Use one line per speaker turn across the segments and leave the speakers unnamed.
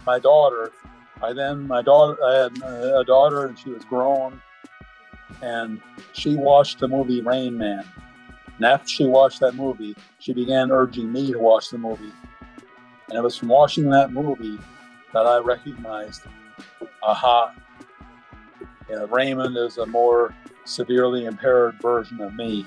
my daughter. I had a daughter, and she was grown, and she watched the movie Rain Man. And after she watched that movie, she began urging me to watch the movie. And it was from watching that movie that I recognized, aha, Raymond is a more severely impaired version of me.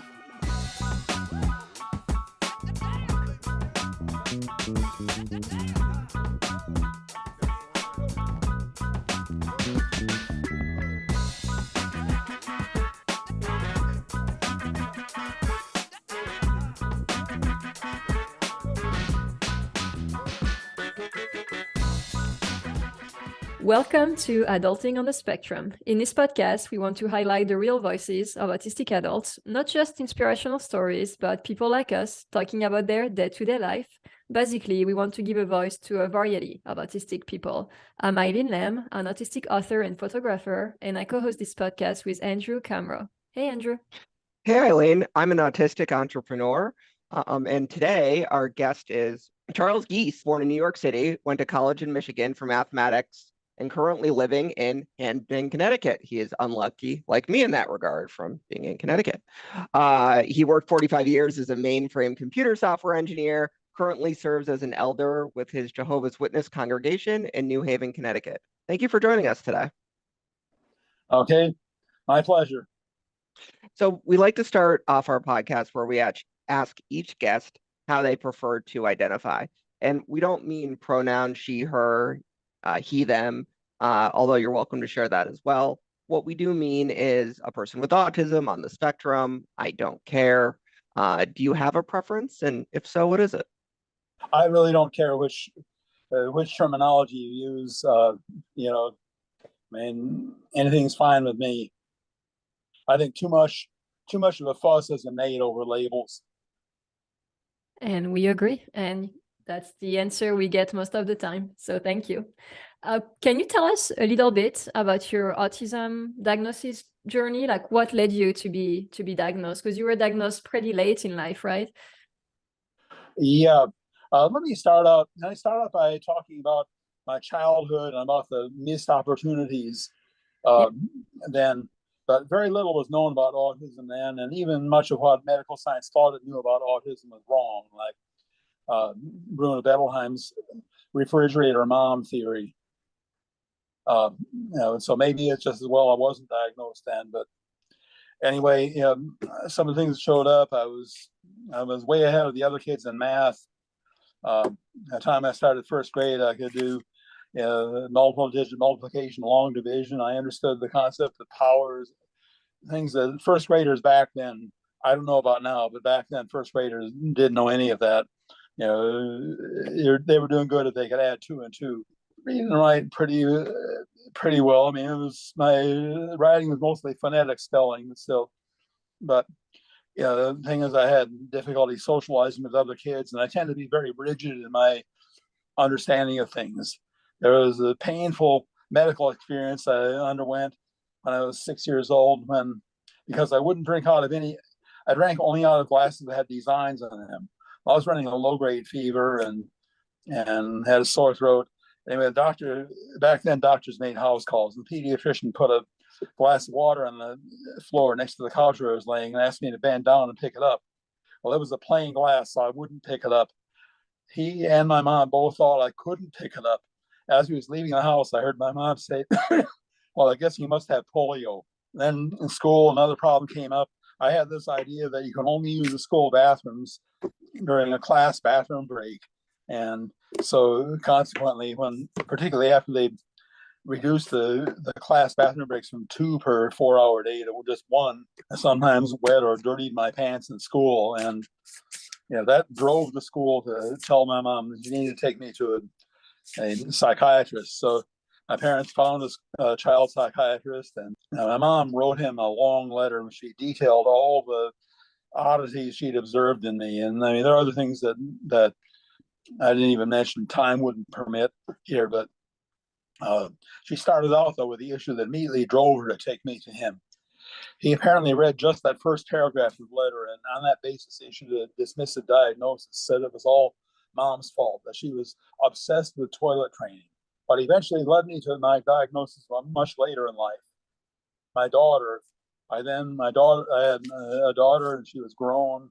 Welcome to Adulting on the Spectrum. In this podcast, we want to highlight the real voices of autistic adults, not just inspirational stories, but people like us talking about their day-to-day life. Basically, we want to give a voice to a variety of autistic people. I'm Eileen Lamb, an autistic author and photographer, and I co-host this podcast with Andrew Komarow. Hey, Andrew.
Hey, Eileen. I'm an autistic entrepreneur, and today our guest is Charles Gies, born in New York City, went to college in Michigan for mathematics, and currently living in Hamden, Connecticut. He is unlucky, like me in that regard, from being in Connecticut. He worked 45 years as a mainframe computer software engineer, currently serves as an elder with his Jehovah's Witness congregation in New Haven, Connecticut. Thank you for joining us today.
Okay, my pleasure.
So we like to start off our podcast where we ask each guest how they prefer to identify. And we don't mean pronouns she, her, he, them, although you're welcome to share that as well. What we do mean is a person with autism, on the spectrum, I don't care. Do you have a preference? And if so, what is it?
I really don't care which terminology you use. Anything's fine with me. I think too much of a fuss is made over labels.
And we agree. And that's the answer we get most of the time. So thank you. Can you tell us a little bit about your autism diagnosis journey? Like what led you to be diagnosed? Because you were diagnosed pretty late in life, right?
Yeah. Let me start out by talking about my childhood and about the missed opportunities then. But very little was known about autism then, and even much of what medical science thought it knew about autism was wrong, like Bruno Bettelheim's refrigerator mom theory. So maybe it's just as well I wasn't diagnosed then. But anyway, some of the things that showed up, I was way ahead of the other kids in math. At the time I started first grade, I could do multiple digit multiplication, long division. I understood the concept of powers, things that first graders back then, I don't know about now, but back then first graders didn't know any of that. They were doing good if they could add 2 and 2. Read and write pretty well. I mean, my writing was mostly phonetic spelling still, but the thing is, I had difficulty socializing with other kids, and I tend to be very rigid in my understanding of things. There was a painful medical experience I underwent when I was 6 years old, because I wouldn't drink out of I drank only out of glasses that had designs on them. I was running a low-grade fever and had a sore throat. Anyway, the doctor, back then doctors made house calls, and the pediatrician put a glass of water on the floor next to the couch where I was laying and asked me to bend down and pick it up. Well, it was a plain glass, so I wouldn't pick it up. He and my mom both thought I couldn't pick it up. As we was leaving the house, I heard my mom say, well, I guess you must have polio. Then in school, another problem came up. I had this idea that you can only use the school bathrooms during a class bathroom break. And so consequently, particularly after they reduced the class bathroom breaks from 2 per 4-hour day to just 1, I sometimes wet or dirtied my pants in school. And that drove the school to tell my mom that you need to take me to a psychiatrist. So my parents found a child psychiatrist, and my mom wrote him a long letter where she detailed all the oddities she'd observed in me. And I mean, there are other things that I didn't even mention, time wouldn't permit here, but she started out though with the issue that immediately drove her to take me to him. He apparently read just that first paragraph of the letter, and on that basis issued a dismissive diagnosis, said it was all mom's fault, that she was obsessed with toilet training. But eventually led me to my diagnosis much later in life. My daughter, I had a daughter and she was grown,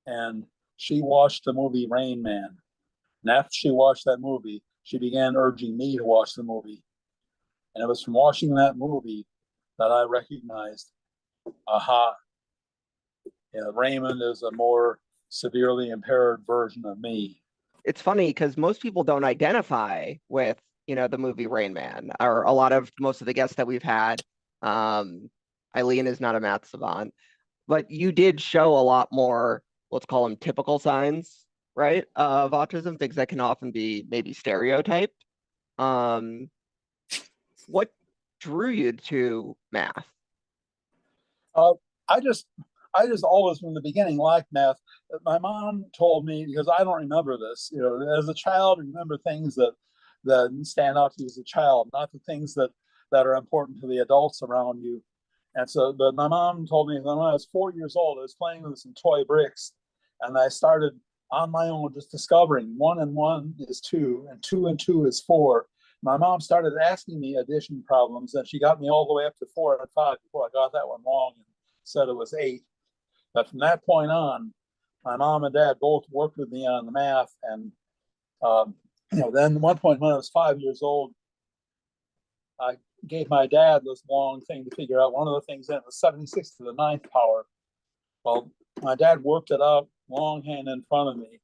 and she watched the movie Rain Man. And after she watched that movie, she began urging me to watch the movie. And it was from watching that movie that I recognized, aha, yeah, Raymond is a more severely impaired version of me.
It's funny because most people don't identify with, the movie Rain Man, or most of the guests that we've had. Eileen is not a math savant, but you did show a lot more, let's call them typical signs, right, of autism, things that can often be maybe stereotyped. What drew you to math?
I just always from the beginning liked math. My mom told me, because I don't remember this, as a child, remember things that stand out to you as a child, not the things that are important to the adults around you. And so, but my mom told me when I was 4 years old, I was playing with some toy bricks, and I started on my own just discovering 1 and 1 is 2, and 2 and 2 is 4. My mom started asking me addition problems, and she got me all the way up to 4 and 5 before I got that one wrong and said it was 8. But from that point on, my mom and dad both worked with me on the math. And, then at one point when I was 5 years old, I gave my dad this long thing to figure out. One of the things in it was 76 to the 9th power. Well, my dad worked it out longhand in front of me.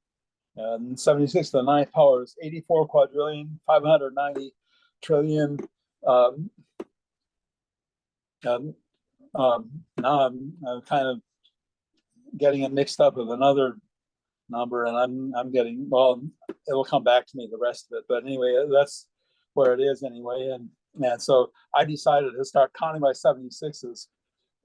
And 76 to the 9th power is 84 quadrillion, 590 trillion. Now I'm kind of getting it mixed up with another number, and I'm getting, well, it'll come back to me, the rest of it. But anyway, that's where it is anyway. And so I decided to start counting by 76s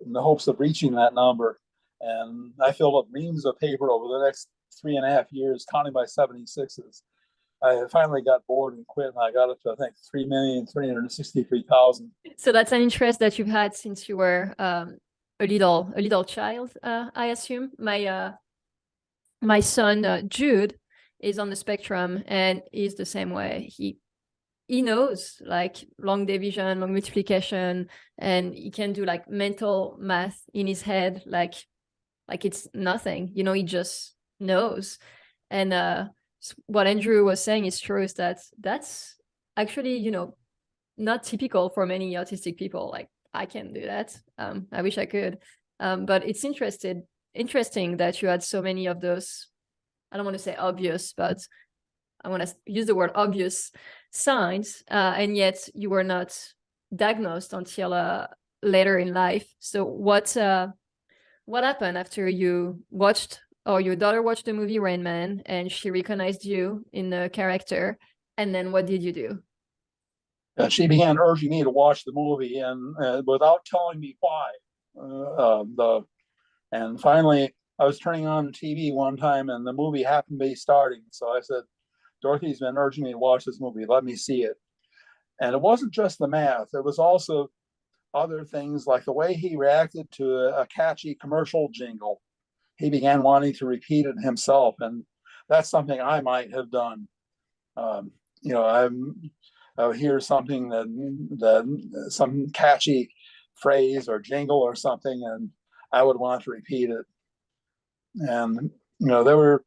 in the hopes of reaching that number. And I filled up reams of paper over the next 3.5 years counting by 76s. I finally got bored and quit, and I got up to, I think, 3,363,000.
So that's an interest that you've had since you were a little child, I assume. My son Jude is on the spectrum and is the same way. He knows like long division, long multiplication, and he can do like mental math in his head, like it's nothing. He just knows. And what Andrew was saying is true, is that's actually not typical for many autistic people. Like I can't do that. I wish I could. But it's interesting that you had so many of those, I don't want to say obvious, but I want to use the word obvious signs, and yet you were not diagnosed until later in life. So what happened after you watched, or your daughter watched the movie Rain Man and she recognized you in the character, and then what did you do?
She began urging me to watch the movie, and without telling me why. And finally, I was turning on the TV one time, and the movie happened to be starting. So I said, "Dorothy's been urging me to watch this movie. Let me see it." And it wasn't just the math; it was also other things, like the way he reacted to a catchy commercial jingle. He began wanting to repeat it himself, and that's something I might have done. I would hear something that some catchy phrase or jingle or something, and I would want to repeat it. And there were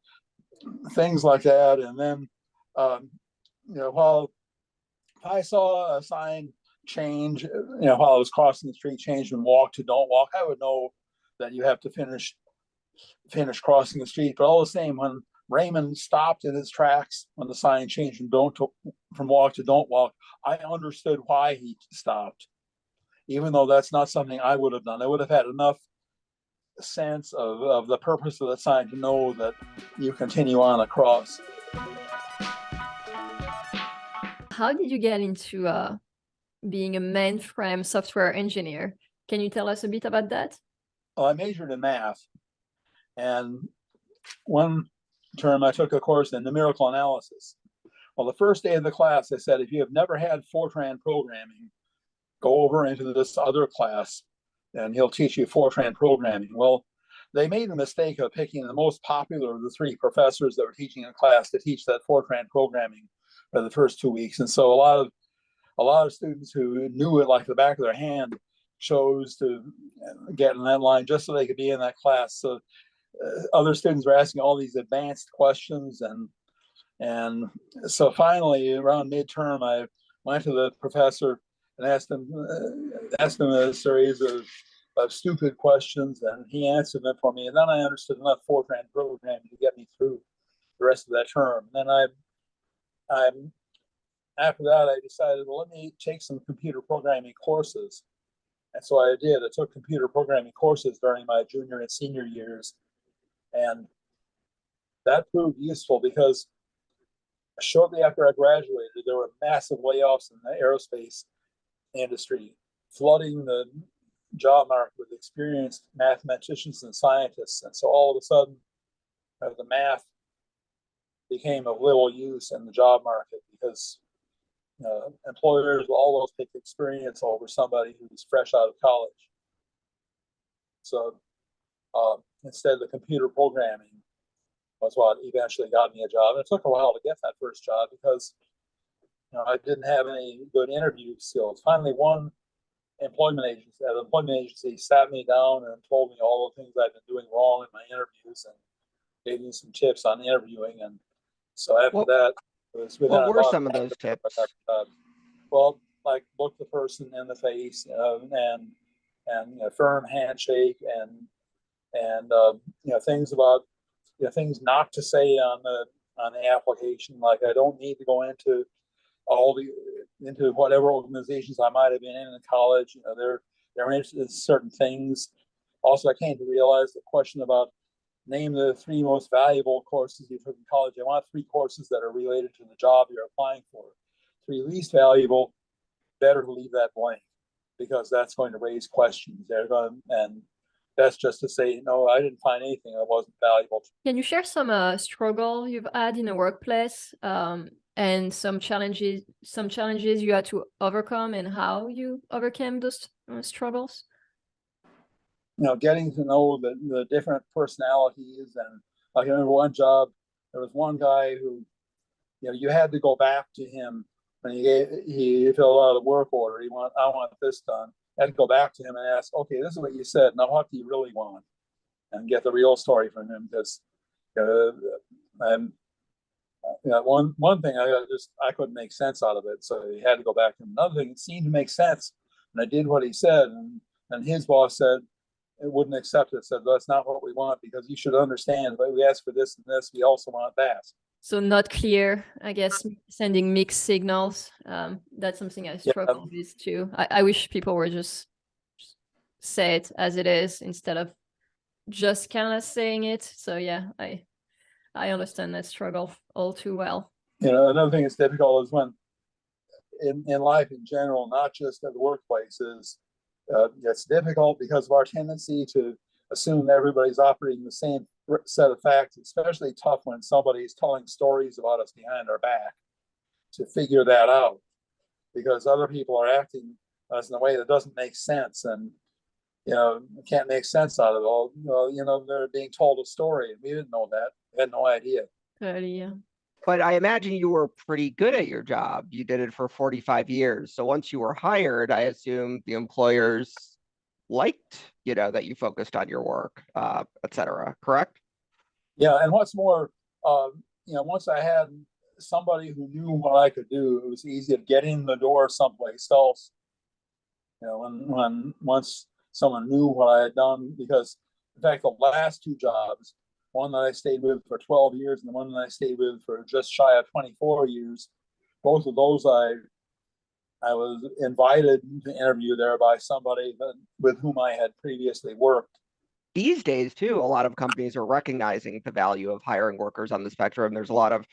things like that. And then while I saw a sign change, while I was crossing the street, change from walk to don't walk, I would know that you have to finish crossing the street. But all the same, when Raymond stopped in his tracks, when the sign changed from walk to don't walk, I understood why he stopped, even though that's not something I would have done. I would have had enough sense of the purpose of the sign to know that you continue on across.
How did you get into being a mainframe software engineer? Can you tell us a bit about that?
Well, I majored in math, and one term I took a course in numerical analysis. Well, the first day of the class, they said, if you have never had Fortran programming, go over into this other class and he'll teach you Fortran programming. Well, they made the mistake of picking the most popular of the 3 professors that were teaching a class to teach that Fortran programming. for the first 2 weeks. And so a lot of students who knew it like the back of their hand chose to get in that line just so they could be in that class. So other students were asking all these advanced questions, and so finally around midterm, I went to the professor and asked him a series of stupid questions, and he answered them for me. And then I understood enough Fortran programming to get me through the rest of that term. And then I after that, I decided, well, let me take some computer programming courses. And so I did. I took computer programming courses during my junior and senior years. And that proved useful because shortly after I graduated, there were massive layoffs in the aerospace industry, flooding the job market with experienced mathematicians and scientists. And so all of a sudden, the math became of little use in the job market because employers will always pick experience over somebody who's fresh out of college. So instead, the computer programming was what eventually got me a job. And it took a while to get that first job because I didn't have any good interview skills. Finally, one employment agency sat me down and told me all the things I'd been doing wrong in my interviews and gave me some tips on interviewing. And so after that, it was
what were some of those tips?
Well, like look the person in the face, and firm handshake, and things about things not to say on the application. Like I don't need to go into into whatever organizations I might have been in college. They're interested in certain things. Also, I came to realize the question about name the 3 most valuable courses you took in college. I want 3 courses that are related to the job you're applying for. 3 least valuable, better to leave that blank because that's going to raise questions. And that's just to say, no, I didn't find anything that wasn't valuable.
Can you share some struggle you've had in the workplace and some challenges you had to overcome and how you overcame those struggles?
Getting to know the different personalities. And I can remember one job, there was one guy who, you had to go back to him when he filled out a work order. I want this done. I had to go back to him and ask, okay, this is what you said. Now, what do you really want? And get the real story from him because one thing I couldn't make sense out of it. So he had to go back to him. Another thing, it seemed to make sense. And I did what he said. And his boss said, it wouldn't accept it. Said, that's not what we want because you should understand. But we asked for this and this. We also want that.
So not clear, I guess, sending mixed signals. That's something I struggle with too. I wish people were just say it as it is instead of just kind of saying it. So yeah, I understand that struggle all too well.
Another thing that's difficult is when in life in general, not just at the workplaces, it's difficult because of our tendency to assume that everybody's operating the same set of facts. It's especially tough when somebody's telling stories about us behind our back to figure that out because other people are acting us in a way that doesn't make sense, and can't make sense out of it all. They're being told a story, and we didn't know that. We had no idea.
Totally, yeah.
But I imagine you were pretty good at your job. You did it for 45 years. So once you were hired, I assume the employers liked, that you focused on your work, et cetera, correct?
Yeah, and what's more, once I had somebody who knew what I could do, it was easy to get in the door someplace else. Once someone knew what I had done, because in fact, the last 2 jobs, one that I stayed with for 12 years and the one that I stayed with for just shy of 24 years, both of those I was invited to interview there by somebody with whom I had previously worked.
These days, too, a lot of companies are recognizing the value of hiring workers on the spectrum. There's a lot of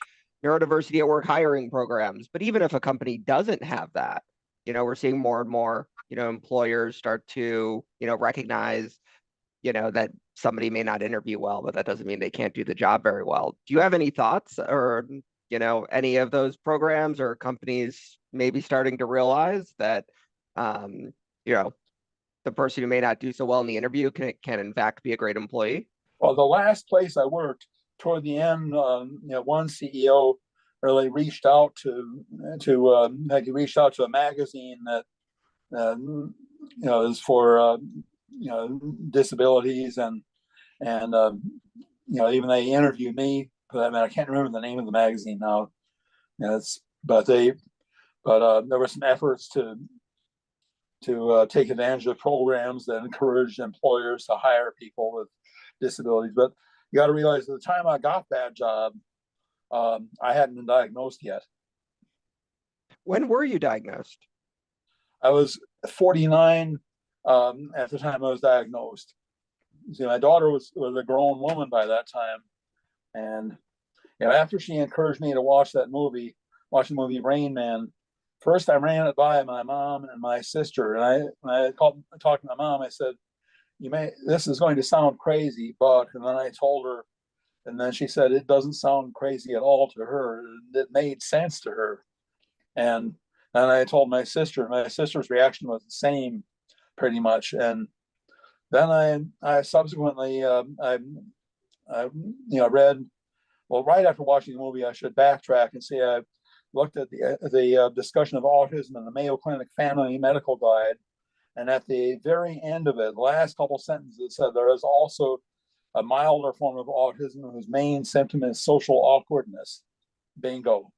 neurodiversity at work hiring programs. But even if a company doesn't have that, we're seeing more and more, employers start to, recognize, that somebody may not interview well, but that doesn't mean they can't do the job very well. Do you have any thoughts or, any of those programs or companies maybe starting to realize that, the person who may not do so well in the interview can in fact be a great employee?
Well, the last place I worked, toward the end, one CEO really reached out to like he reached out to a magazine that is for disabilities, and even they interviewed me. But I can't remember the name of the magazine now. But there were some efforts to take advantage of programs that encourage employers to hire people with disabilities. But you got to realize at the time I got that job, I hadn't been diagnosed yet.
When were you diagnosed?
I was 49 at the time I was diagnosed. See, my daughter was a grown woman by that time, and after she encouraged me to watch the movie Rain Man. First, I ran it by my mom and my sister, and I talked to my mom. I said, this is going to sound crazy, but, and then I told her, and then she said, it doesn't sound crazy at all to her. It made sense to her. And I told my sister, and my sister's reaction was the same, pretty much. And then I subsequently, I read, well, right after watching the movie, I should backtrack and say I looked at the discussion of autism in the Mayo Clinic Family Medical Guide, and at the very end of it, the last couple sentences said there is also a milder form of autism whose main symptom is social awkwardness. Bingo.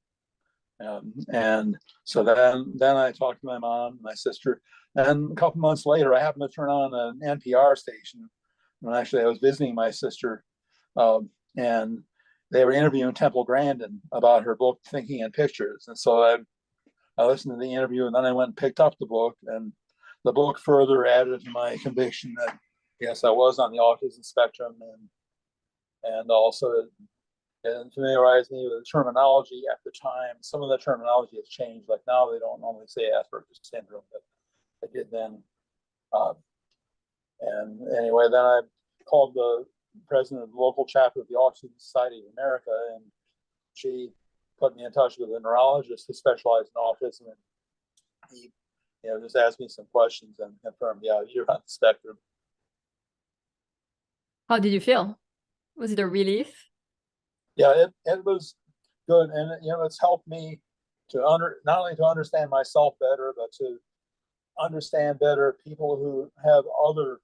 And so then I talked to my mom and my sister, and a couple months later, I happened to turn on an NPR station, and actually I was visiting my sister, and they were interviewing Temple Grandin about her book, Thinking in Pictures. And so I listened to the interview, and then I went and picked up the book, and the book further added to my conviction that, yes, I was on the autism spectrum, and also it familiarized me with the terminology at the time. Some of the terminology has changed. Like now they don't normally say Asperger's syndrome, but they did then. And anyway, then I called the president of the local chapter of the Autism Society of America, and she put me in touch with a neurologist who specialized in autism, and he just asked me some questions and confirmed, yeah, you're on the spectrum.
How did you feel? Was it a relief?
Yeah, it was good, and it's helped me to not only to understand myself better, but to understand better people who have other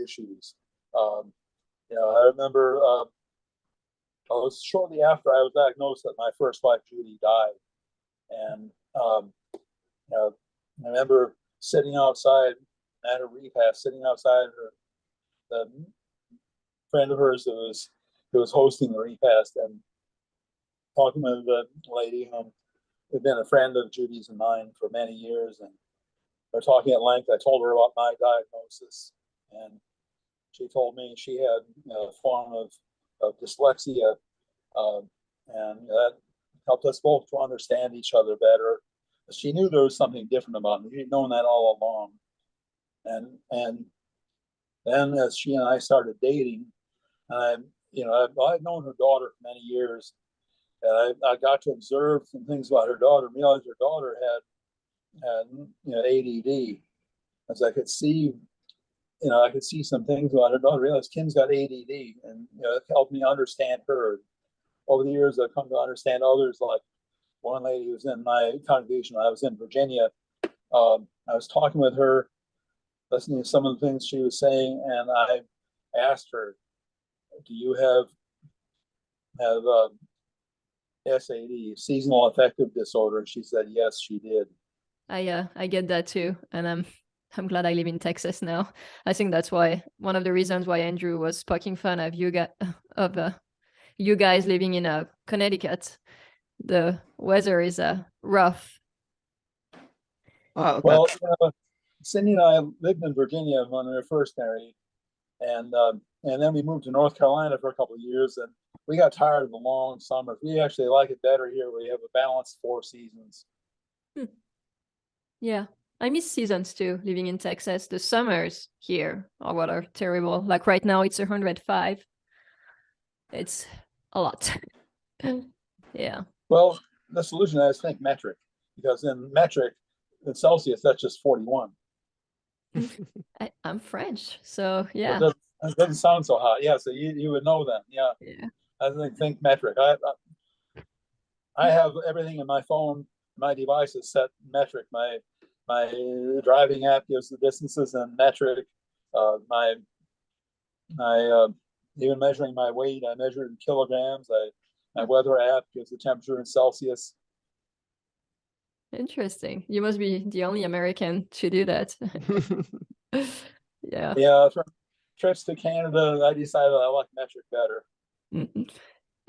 issues. I remember it was shortly after I was diagnosed that my first wife, Judy, died. And I remember sitting outside at a repast, sitting outside the friend of hers who was hosting the repast, and talking with the lady who had been a friend of Judy's and mine for many years. And we're talking at length. I told her about my diagnosis, and she told me she had a form of dyslexia, and that helped us both to understand each other better. She knew there was something different about me. She'd known that all along. And then as she and I started dating, I'd known her daughter for many years, and I got to observe some things about her daughter, and realized her daughter had ADD. As I could see some things about her daughter. I realized Kim's got ADD, and it helped me understand her. Over the years, I've come to understand others. Like one lady who was in my congregation when I was in Virginia. I was talking with her, listening to some of the things she was saying, and I asked her, "Do you have SAD, seasonal affective disorder?" She said, "Yes, she did."
I get that too, and I'm glad I live in Texas now. I think that's why one of the reasons why Andrew was poking fun of you guys living in Connecticut. The weather is rough.
Well, Cindy and I lived in Virginia when we were first married, and then we moved to North Carolina for a couple of years, and we got tired of the long summers. We actually like it better here, where you have a balanced 4 seasons.
Yeah, I miss seasons too, living in Texas. The summers here are terrible. Like right now, it's 105. It's a lot. Yeah.
Well, the solution is think metric, because in Celsius, that's just 41.
I'm French, so yeah.
It doesn't sound so hot. Yeah, so you would know then. Yeah. I think metric. I have everything in my phone. My device is set metric. My driving app gives the distances in metric. My even measuring my weight, I measure in kilograms. My weather app gives the temperature in Celsius.
Interesting. You must be the only American to do that. Yeah.
Yeah, for trips to Canada, I decided I like metric better.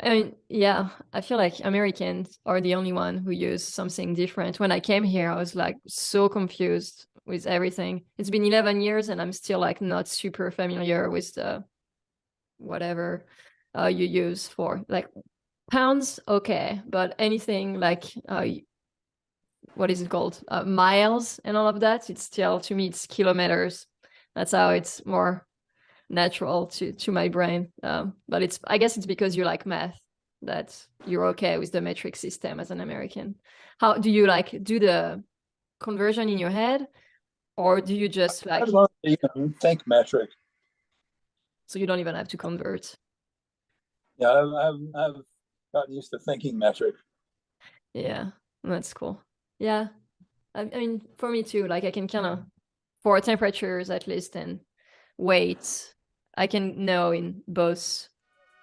I mean, yeah, I feel like Americans are the only one who use something different. When I came here, I was like so confused with everything. It's been 11 years and I'm still like not super familiar with the whatever you use for like pounds. Okay, but anything like what is it called? Miles and all of that. It's still, to me, it's kilometers. That's how it's more natural to my brain. But it's, I guess it's because you like math that you're okay with the metric system as an American. How do you like do the conversion in your head, or do you just like?
I've learned to even think metric.
So you don't even have to convert.
Yeah, I've gotten used to thinking metric.
Yeah, that's cool. Yeah, I mean, for me too. Like I can kind of, for temperatures at least and weight, I can know in both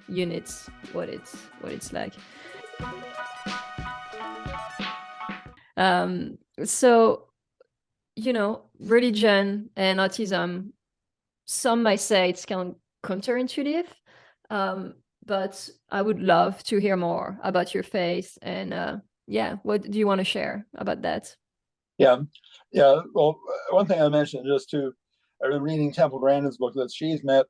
units what it's like. So religion and autism, some might say it's kind of counterintuitive, but I would love to hear more about your faith and what do you want to share about that?
Yeah. Well, one thing I mentioned just to, I've been reading Temple Grandin's book that she's met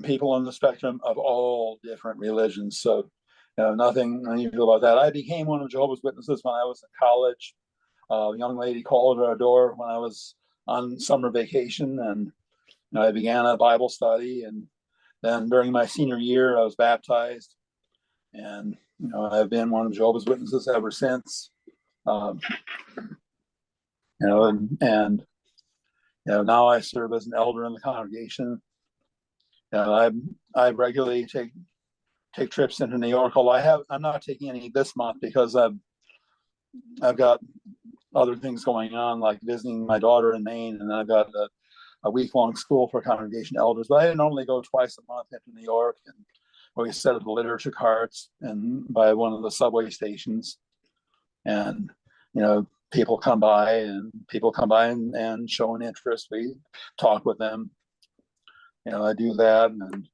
people on the spectrum of all different religions. So, nothing unusual about that. I became one of Jehovah's Witnesses when I was in college. A young lady called at our door when I was on summer vacation, and I began a Bible study. And then during my senior year, I was baptized, and I've been one of Jehovah's Witnesses ever since. Um, and now I serve as an elder in the congregation. I regularly take trips into New York. Although I'm not taking any this month because I've got other things going on, like visiting my daughter in Maine, and then I've got a week-long school for congregation elders. But I normally go twice a month into New York, and we set up the literature carts and by one of the subway stations, and people come by and show an interest. We talk with them. I do that, and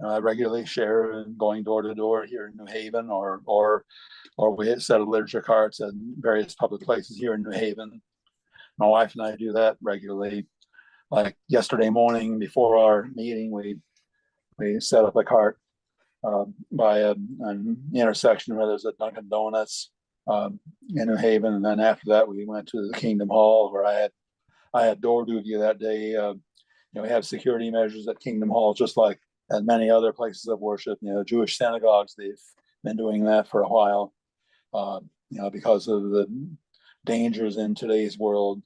I regularly share going door to door here in New Haven, or we set up literature carts at various public places here in New Haven. My wife and I do that regularly. Like yesterday morning before our meeting, we set up a cart by an intersection where there's a Dunkin' Donuts in New Haven, and then after that we went to the Kingdom Hall where I had door duty that day. We have security measures at Kingdom Hall, just like at many other places of worship. Jewish synagogues, they've been doing that for a while. Because of the dangers in today's world.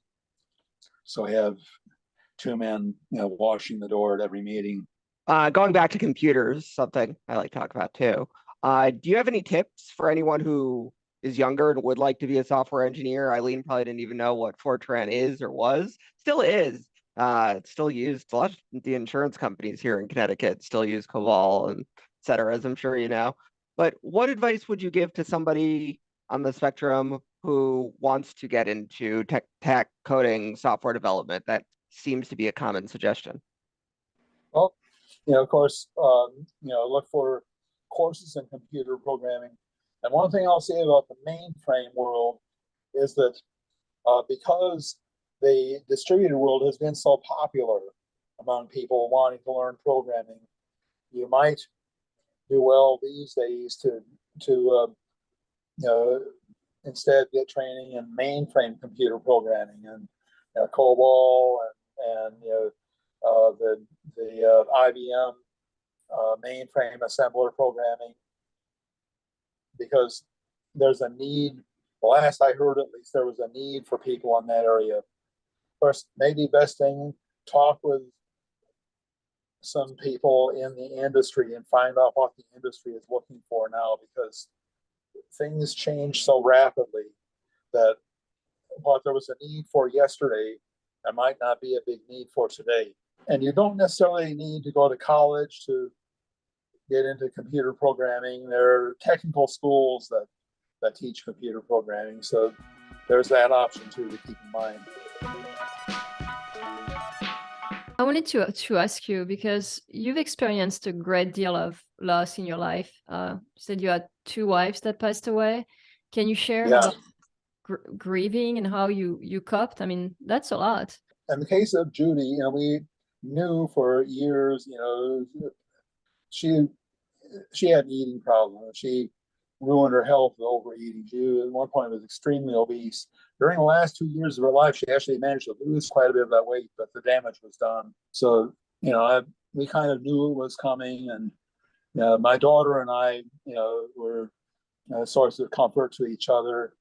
So we have two men, washing the door at every meeting.
Going back to computers, something I like to talk about too. Do you have any tips for anyone who is younger and would like to be a software engineer? Eileen probably didn't even know what Fortran is or was. Still is. It's still used. A lot of the insurance companies here in Connecticut still use COBOL and et cetera, as I'm sure you know. But what advice would you give to somebody on the spectrum who wants to get into tech coding, software development? That seems to be a common suggestion.
Well, of course, look for courses in computer programming. And one thing I'll say about the mainframe world is that because the distributed world has been so popular among people wanting to learn programming, you might do well these days to instead get training in mainframe computer programming and COBOL and the IBM mainframe assembler programming, because there's a need. The last I heard, at least, there was a need for people in that area. First, maybe best thing, talk with some people in the industry and find out what the industry is looking for now, because things change so rapidly that what there was a need for yesterday, there might not be a big need for today. And you don't necessarily need to go to college to get into computer programming. There are technical schools that teach computer programming. So there's that option too to keep in mind.
I wanted to ask you, because you've experienced a great deal of loss in your life. You said you had 2 wives that passed away. Can you share about grieving and how you coped? I mean, that's a lot.
In the case of Judy, we knew for years, she had an eating problem. She ruined her health with overeating. She at one point was extremely obese. During the last 2 years of her life, she actually managed to lose quite a bit of that weight, but the damage was done. So, we kind of knew it was coming, and my daughter and I, were a source of comfort to each other.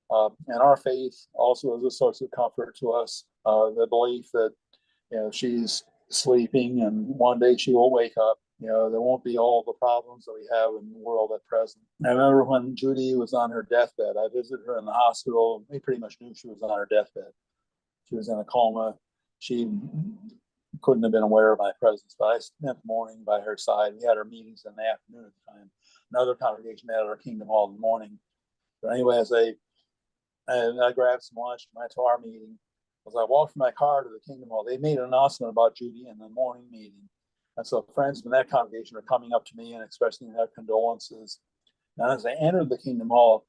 And our faith also is a source of comfort to us. The belief that, she's sleeping and one day she will wake up. There won't be all the problems that we have in the world at present. I remember when Judy was on her deathbed, I visited her in the hospital. We pretty much knew she was on her deathbed. She was in a coma. She couldn't have been aware of my presence, but I spent the morning by her side. We had our meetings in the afternoon at the time. Another congregation met at our Kingdom Hall in the morning. But anyway, I grabbed some lunch and went to our meeting. As I walked from my car to the Kingdom Hall, they made an announcement about Judy in the morning meeting. And so friends from that congregation were coming up to me and expressing their condolences. And as I entered the Kingdom Hall,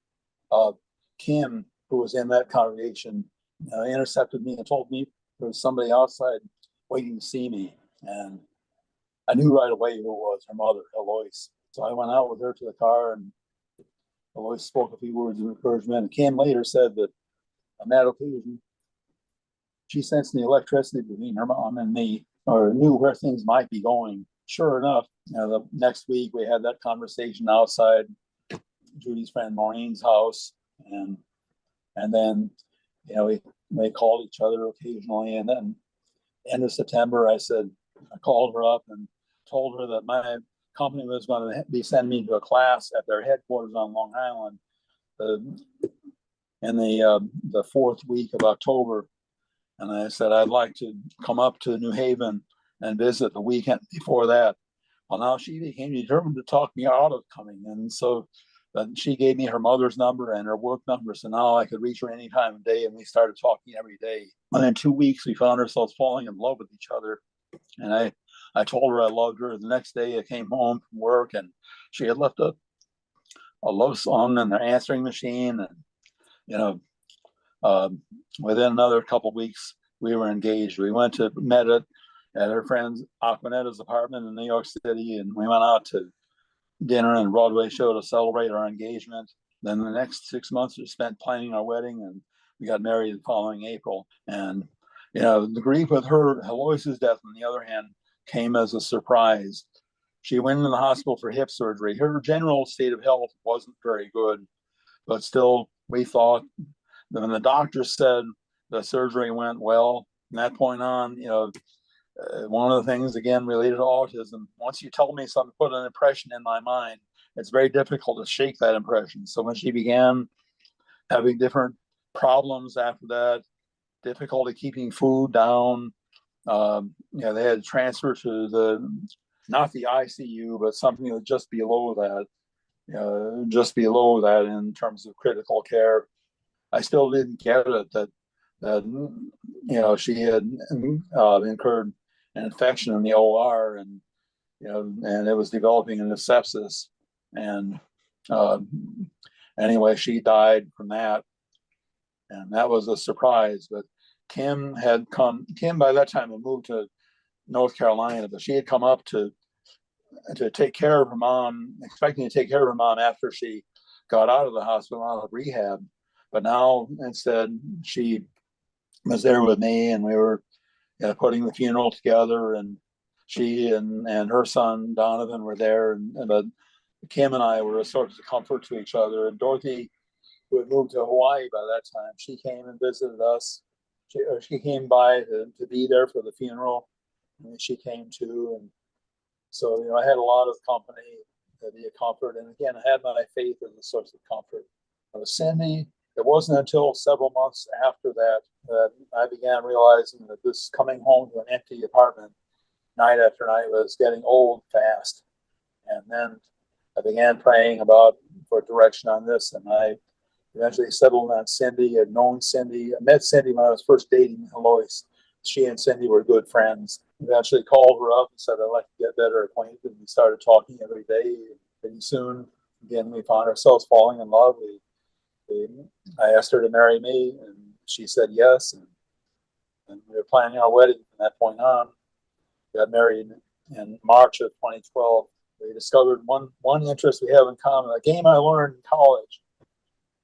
Kim, who was in that congregation, intercepted me and told me there was somebody outside waiting to see me. And I knew right away who it was, her mother, Eloise. So I went out with her to the car, and Eloise spoke a few words of encouragement. And Kim later said that on that occasion, she sensed the electricity between her mom and me, or knew where things might be going. Sure enough, the next week we had that conversation outside Judy's friend Maureen's house, and then we called each other occasionally. And then end of September, I called her up and told her that my company was going to be sending me to a class at their headquarters on Long Island in the 4th week of October. And I said, I'd like to come up to New Haven and visit the weekend before that. Well, now she became determined to talk me out of coming. And so she gave me her mother's number and her work number. So now I could reach her any time of day. And we started talking every day. And in 2 weeks, we found ourselves falling in love with each other. And I told her I loved her. The next day I came home from work, and she had left a love song in her answering machine. And, within another couple of weeks, we were engaged. We went to met at her friend Aquanetta's apartment in New York City, and we went out to dinner and Broadway show to celebrate our engagement. Then the next 6 months were spent planning our wedding, and we got married the following April. And the grief with her, Eloise's death, on the other hand, came as a surprise. She went into the hospital for hip surgery. Her general state of health wasn't very good, but still, we thought, when the doctor said the surgery went well, from that point on, one of the things, again, related to autism, once you tell me something, put an impression in my mind, it's very difficult to shake that impression. So when she began having different problems after that, difficulty keeping food down, they had to transfer to not the ICU, but something that just below that in terms of critical care. I still didn't get it that she had incurred an infection in the OR, and and it was developing into sepsis. And anyway, she died from that, and that was a surprise. But Kim by that time had moved to North Carolina, but she had come up to take care of her mom, expecting to take care of her mom after she got out of the hospital, out of rehab. But now, instead, she was there with me, and we were putting the funeral together, and she and her son Donovan were there, but Kim and I were a source of comfort to each other. And Dorothy, who had moved to Hawaii by that time, she came and visited us. She came by to be there for the funeral, and she came too. And so I had a lot of company be a comfort. And again, I had my faith as a source of comfort. With Cindy, it wasn't until several months after that that I began realizing that this coming home to an empty apartment night after night was getting old fast. And then I began praying for direction on this, and I eventually settled on Cindy. I'd known Cindy. I met Cindy when I was first dating Lois. She and Cindy were good friends. Eventually called her up and said, I'd like to get better acquainted. We started talking every day. Pretty soon, again, we found ourselves falling in love. I asked her to marry me, and she said yes. And we were planning our wedding from that point on. We got married in March of 2012. We discovered one interest we have in common, a game I learned in college.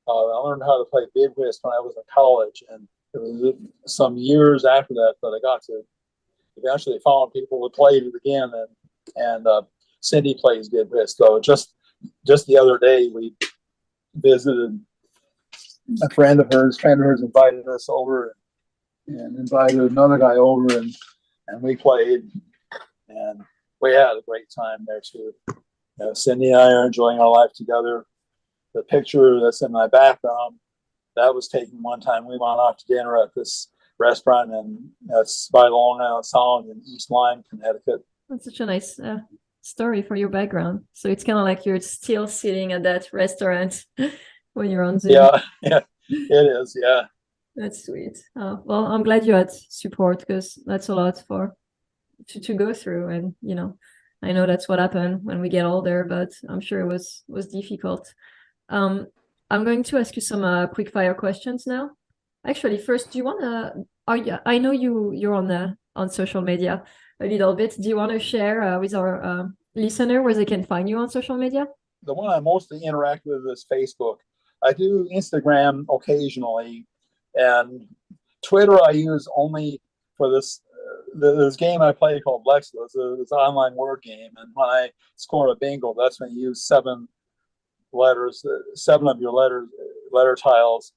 I learned how to play bid whist when I was in college, and it was some years after that I got to eventually found people who played it again, and Cindy plays bid whist. So just the other day we visited a friend of hers invited us over and invited another guy over, and we played, and we had a great time there too. Cindy and I are enjoying our life together. The picture that's in my background, that was taken one time we went out to dinner at this restaurant, and that's by Long Island Sound in East Lyme, Connecticut.
That's such a nice story for your background. So it's kind of like you're still sitting at that restaurant when you're on Zoom.
Yeah, it is. Yeah,
that's sweet. Well, I'm glad you had support, because that's a lot to go through, and I know that's what happened when we get older, but I'm sure it was difficult. I'm going to ask you some quick fire questions now. Actually, first, do you want to? I know you're on social media a little bit. Do you want to share with our listener where they can find you on social media?
The one I mostly interact with is Facebook. I do Instagram occasionally, and Twitter I use only for this game I play called Lexo. It's an online word game, and when I score a bingo, that's when you use 7 of your letter tiles.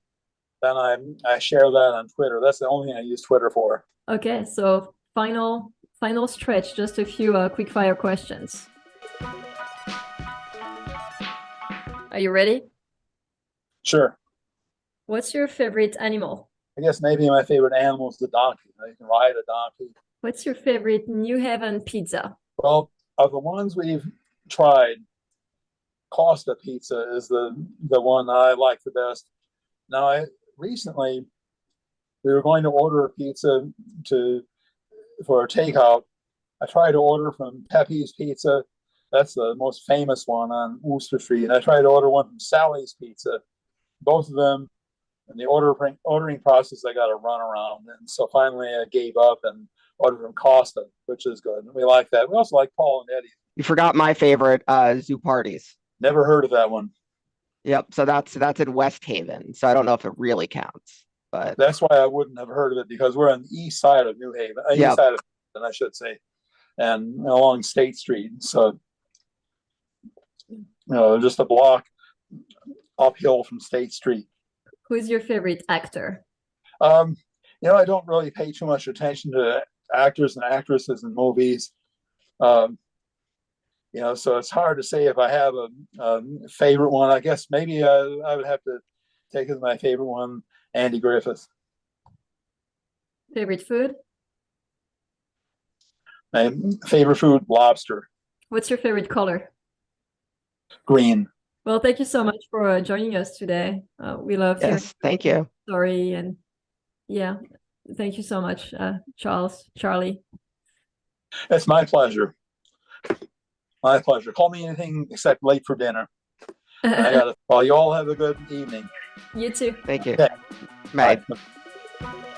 Then I share that on Twitter. That's the only thing I use Twitter for.
Okay, so final stretch, just a few quick fire questions. Are you ready?
Sure.
What's your favorite animal?
I guess maybe my favorite animal is the donkey. You can ride a donkey.
What's your favorite New Haven pizza?
Well, of the ones we've tried, Costa Pizza is the one I like the best. Now, recently we were going to order a pizza for a takeout. I tried to order from Pepe's Pizza. That's the most famous one on Wooster Street. And I tried to order one from Sally's Pizza. Both of them, in the ordering process, I got a run around. And so finally I gave up and ordered from Costa, which is good. And we like that. We also like Paul and Eddie.
You forgot my favorite, Zoo Parties.
Never heard of that one.
Yep. So that's in West Haven. So I don't know if it really counts, but
that's why I wouldn't have heard of it, because we're on the east side of New Haven, east side of Haven, I should say, and along State Street. So, just a block uphill from State Street.
Who's your favorite actor?
I don't really pay too much attention to actors and actresses in movies. So it's hard to say if I have a favorite one. I guess maybe I would have to take as my favorite one Andy Griffith.
Favorite food?
My favorite food, lobster.
What's your favorite color?
Green.
Well, thank you so much for joining us today. We love your
thank you.
Story, and thank you so much, Charlie.
It's my pleasure. My pleasure. Call me anything except late for dinner. Well, you all have a good evening.
You too.
Thank you.
Okay.
Bye.
Bye.